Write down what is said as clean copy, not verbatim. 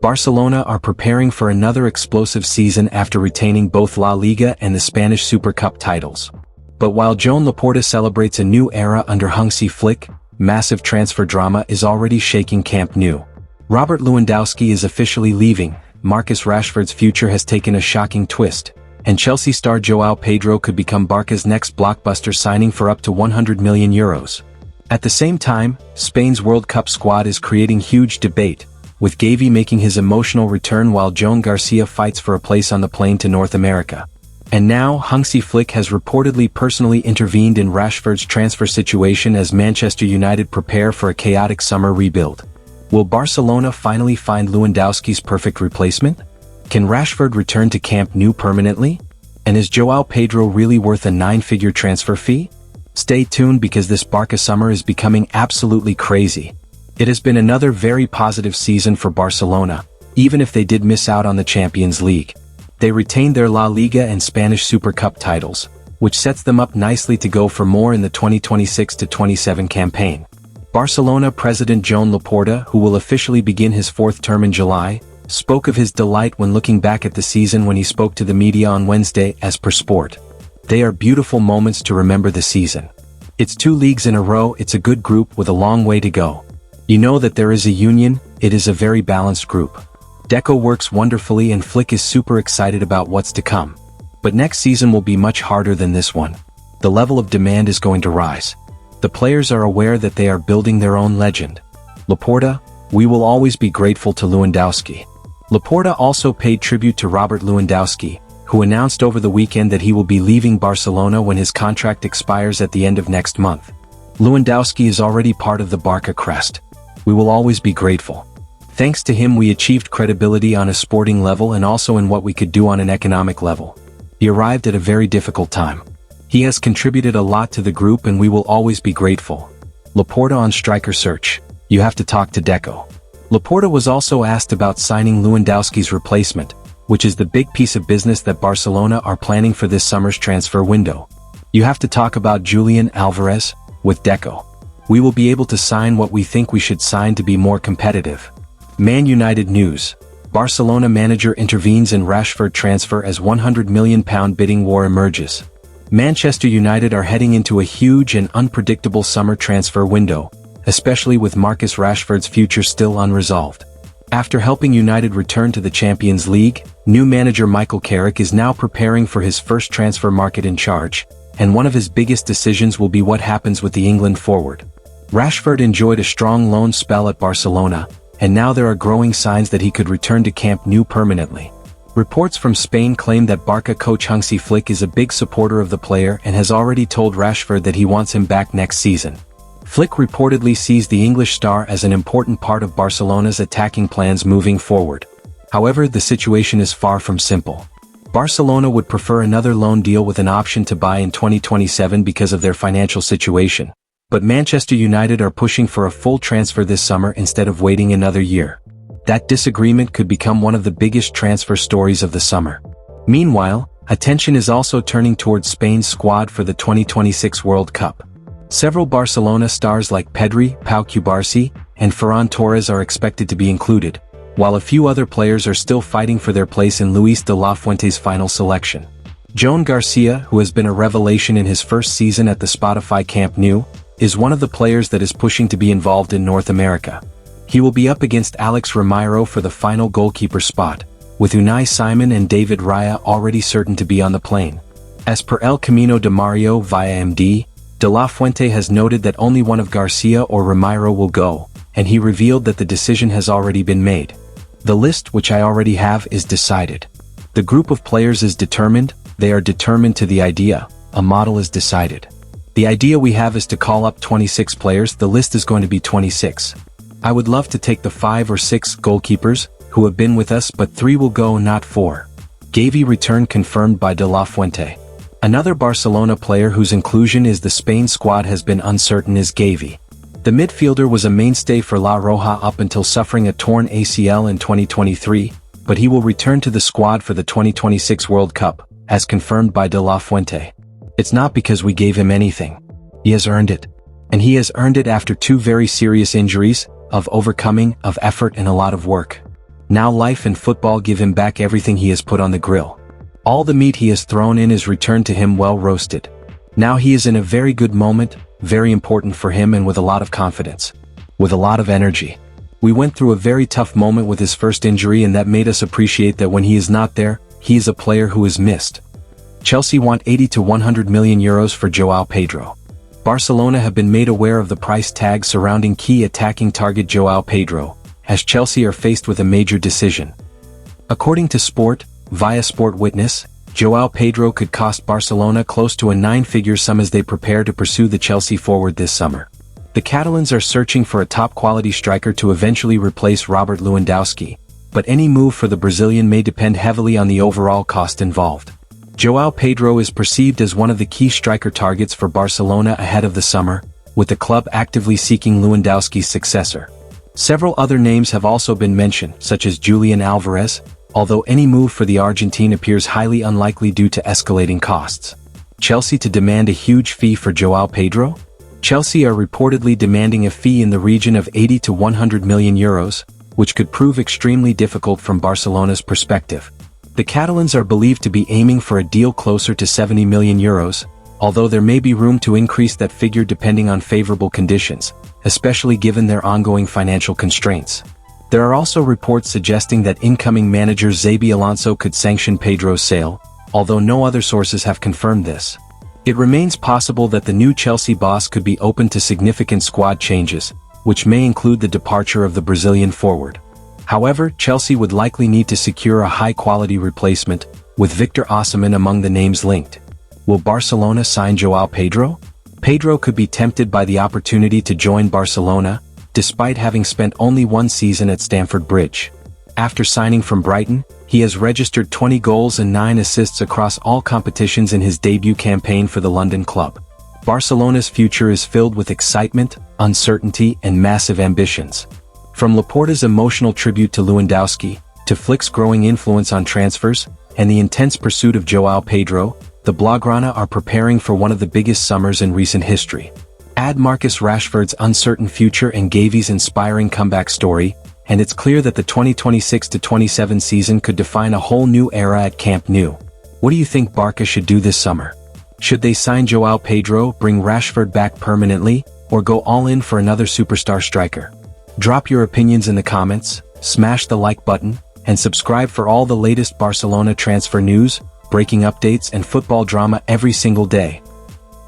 Barcelona are preparing for another explosive season after retaining both La Liga and the Spanish Super Cup titles. But while Joan Laporta celebrates a new era under Hansi Flick, massive transfer drama is already shaking Camp Nou. Robert Lewandowski is officially leaving, Marcus Rashford's future has taken a shocking twist, and Chelsea star Joao Pedro could become Barca's next blockbuster signing for up to €100 million. At the same time, Spain's World Cup squad is creating huge debate, with Gavi making his emotional return while Joan Garcia fights for a place on the plane to North America. And now, Hansi Flick has reportedly personally intervened in Rashford's transfer situation as Manchester United prepare for a chaotic summer rebuild. Will Barcelona finally find Lewandowski's perfect replacement? Can Rashford return to Camp Nou permanently? And is Joao Pedro really worth a 9-figure transfer fee? Stay tuned because this Barca summer is becoming absolutely crazy. It has been another very positive season for Barcelona, even if they did miss out on the Champions League. They retained their La Liga and Spanish Super Cup titles, which sets them up nicely to go for more in the 2026-27 campaign. Barcelona president Joan Laporta, who will officially begin his 4th term in July, spoke of his delight when looking back at the season when he spoke to the media on Wednesday, as per Sport. They are beautiful moments to remember the season. It's 2 leagues in a row, it's a good group with a long way to go. You know that there is a union, it is a very balanced group. Deco works wonderfully and Flick is super excited about what's to come. But next season will be much harder than this one. The level of demand is going to rise. The players are aware that they are building their own legend. Laporta, we will always be grateful to Lewandowski. Laporta also paid tribute to Robert Lewandowski, who announced over the weekend that he will be leaving Barcelona when his contract expires at the end of next month. Lewandowski is already part of the Barca crest. We will always be grateful. Thanks to him we achieved credibility on a sporting level and also in what we could do on an economic level. He arrived at a very difficult time. He has contributed a lot to the group and we will always be grateful. Laporta on striker search. You have to talk to Deco. Laporta was also asked about signing Lewandowski's replacement, which is the big piece of business that Barcelona are planning for this summer's transfer window. You have to talk about Julian Alvarez, with Deco. We will be able to sign what we think we should sign to be more competitive. Man United news. Barcelona manager intervenes in Rashford transfer as £100 million bidding war emerges. Manchester United are heading into a huge and unpredictable summer transfer window, especially with Marcus Rashford's future still unresolved. After helping United return to the Champions League, new manager Michael Carrick is now preparing for his first transfer market in charge, and one of his biggest decisions will be what happens with the England forward. Rashford enjoyed a strong loan spell at Barcelona, and now there are growing signs that he could return to Camp Nou permanently. Reports from Spain claim that Barca coach Hansi Flick is a big supporter of the player and has already told Rashford that he wants him back next season. Flick reportedly sees the English star as an important part of Barcelona's attacking plans moving forward. However, the situation is far from simple. Barcelona would prefer another loan deal with an option to buy in 2027 because of their financial situation. But Manchester United are pushing for a full transfer this summer instead of waiting another year. That disagreement could become one of the biggest transfer stories of the summer. Meanwhile, attention is also turning towards Spain's squad for the 2026 World Cup. Several Barcelona stars like Pedri, Pau Cubarsí, and Ferran Torres are expected to be included, while a few other players are still fighting for their place in Luis de la Fuente's final selection. Joan Garcia, who has been a revelation in his first season at the Spotify Camp Nou, is one of the players that is pushing to be involved in North America. He will be up against Alex Romero for the final goalkeeper spot, with Unai Simon and David Raya already certain to be on the plane. As per El Camino de Mario via MD, De La Fuente has noted that only one of Garcia or Romero will go, and he revealed that the decision has already been made. The list, which I already have, is decided. The group of players is determined, they are determined to the idea, a model is decided. The idea we have is to call up 26 players, the list is going to be 26. I would love to take the 5 or 6 goalkeepers, who have been with us, but 3 will go, not 4. Gavi return confirmed by De La Fuente. Another Barcelona player whose inclusion is the Spain squad has been uncertain is Gavi. The midfielder was a mainstay for La Roja up until suffering a torn ACL in 2023, but he will return to the squad for the 2026 World Cup, as confirmed by De La Fuente. It's not because we gave him anything. He has earned it. And he has earned it after 2 very serious injuries, of overcoming, of effort and a lot of work. Now life and football give him back everything he has put on the grill. All the meat he has thrown in is returned to him well roasted. Now he is in a very good moment, very important for him and with a lot of confidence. With a lot of energy. We went through a very tough moment with his first injury and that made us appreciate that when he is not there, he is a player who is missed. Chelsea want 80 to 100 million euros for Joao Pedro. Barcelona have been made aware of the price tag surrounding key attacking target Joao Pedro, as Chelsea are faced with a major decision. According to Sport, via Sport Witness, Joao Pedro could cost Barcelona close to a 9-figure sum as they prepare to pursue the Chelsea forward this summer. The Catalans are searching for a top-quality striker to eventually replace Robert Lewandowski, but any move for the Brazilian may depend heavily on the overall cost involved. Joao Pedro is perceived as one of the key striker targets for Barcelona ahead of the summer, with the club actively seeking Lewandowski's successor. Several other names have also been mentioned, such as Julian Alvarez, although any move for the Argentine appears highly unlikely due to escalating costs. Chelsea to demand a huge fee for Joao Pedro? Chelsea are reportedly demanding a fee in the region of 80 to 100 million euros, which could prove extremely difficult from Barcelona's perspective. The Catalans are believed to be aiming for a deal closer to 70 million euros, although there may be room to increase that figure depending on favorable conditions, especially given their ongoing financial constraints. There are also reports suggesting that incoming manager Xabi Alonso could sanction Pedro's sale, although no other sources have confirmed this. It remains possible that the new Chelsea boss could be open to significant squad changes, which may include the departure of the Brazilian forward. However, Chelsea would likely need to secure a high-quality replacement, with Victor Osimhen among the names linked. Will Barcelona sign Joao Pedro? Pedro could be tempted by the opportunity to join Barcelona, despite having spent only one season at Stamford Bridge. After signing from Brighton, he has registered 20 goals and 9 assists across all competitions in his debut campaign for the London club. Barcelona's future is filled with excitement, uncertainty, and massive ambitions. From Laporta's emotional tribute to Lewandowski, to Flick's growing influence on transfers, and the intense pursuit of Joao Pedro, the Blaugrana are preparing for one of the biggest summers in recent history. Add Marcus Rashford's uncertain future and Gavi's inspiring comeback story, and it's clear that the 2026-27 season could define a whole new era at Camp Nou. What do you think Barca should do this summer? Should they sign Joao Pedro, bring Rashford back permanently, or go all in for another superstar striker? Drop your opinions in the comments, smash the like button, and subscribe for all the latest Barcelona transfer news, breaking updates and football drama every single day.